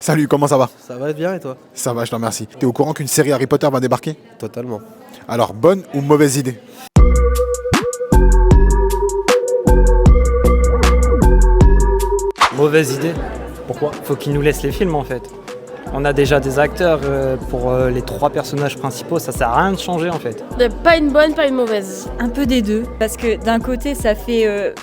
Salut, comment ça va? Ça va bien et toi? Ça va, je te remercie. T'es au courant qu'une série Harry Potter va débarquer? Totalement. Alors, bonne ou mauvaise idée? Mauvaise idée. Pourquoi? Faut qu'ils nous laissent les films en fait. On a déjà des acteurs pour les 3 personnages principaux, ça sert à rien de changer en fait. Pas une bonne, pas une mauvaise. Un peu des deux, parce que d'un côté ça fait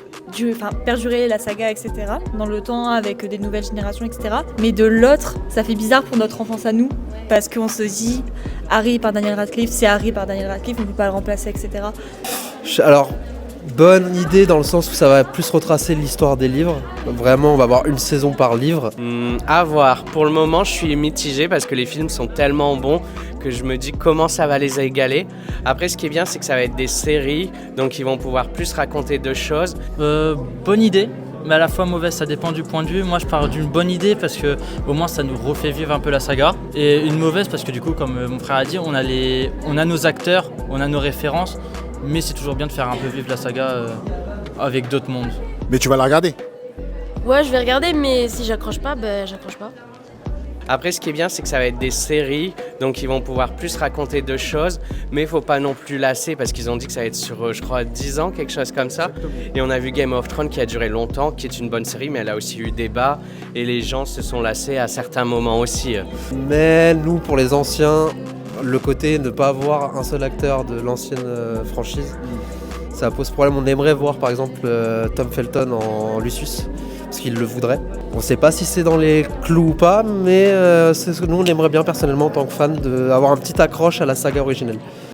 perdurer la saga, etc. dans le temps avec des nouvelles générations, etc. Mais de l'autre, ça fait bizarre pour notre enfance à nous, parce qu'on se dit Harry par Daniel Radcliffe, c'est Harry par Daniel Radcliffe, on ne peut pas le remplacer, etc. Alors, bonne idée dans le sens où ça va plus retracer l'histoire des livres. Vraiment, on va avoir une saison par livre. À voir. Pour le moment, je suis mitigé parce que les films sont tellement bons que je me dis comment ça va les égaler. Après, ce qui est bien, c'est que ça va être des séries, donc ils vont pouvoir plus raconter de choses. Bonne idée, mais à la fois mauvaise, ça dépend du point de vue. Moi, je pars d'une bonne idée parce que au moins ça nous refait vivre un peu la saga. Et une mauvaise parce que du coup, comme mon frère a dit, on a nos acteurs, on a nos références, mais c'est toujours bien de faire un peu vivre la saga avec d'autres mondes. Mais tu vas la regarder? Ouais, je vais regarder, mais si j'accroche pas, j'accroche pas. Après, ce qui est bien, c'est que ça va être des séries, donc ils vont pouvoir plus raconter de choses, mais il ne faut pas non plus lasser parce qu'ils ont dit que ça va être sur, je crois, 10 ans, quelque chose comme ça. Et on a vu Game of Thrones qui a duré longtemps, qui est une bonne série, mais elle a aussi eu débat et les gens se sont lassés à certains moments aussi. Mais nous, pour les anciens, le côté ne pas avoir un seul acteur de l'ancienne franchise, ça pose problème. On aimerait voir par exemple Tom Felton en Lucius, parce qu'il le voudrait. On ne sait pas si c'est dans les clous ou pas, mais c'est ce que nous on aimerait bien personnellement en tant que fan d'avoir un petit accroche à la saga originelle.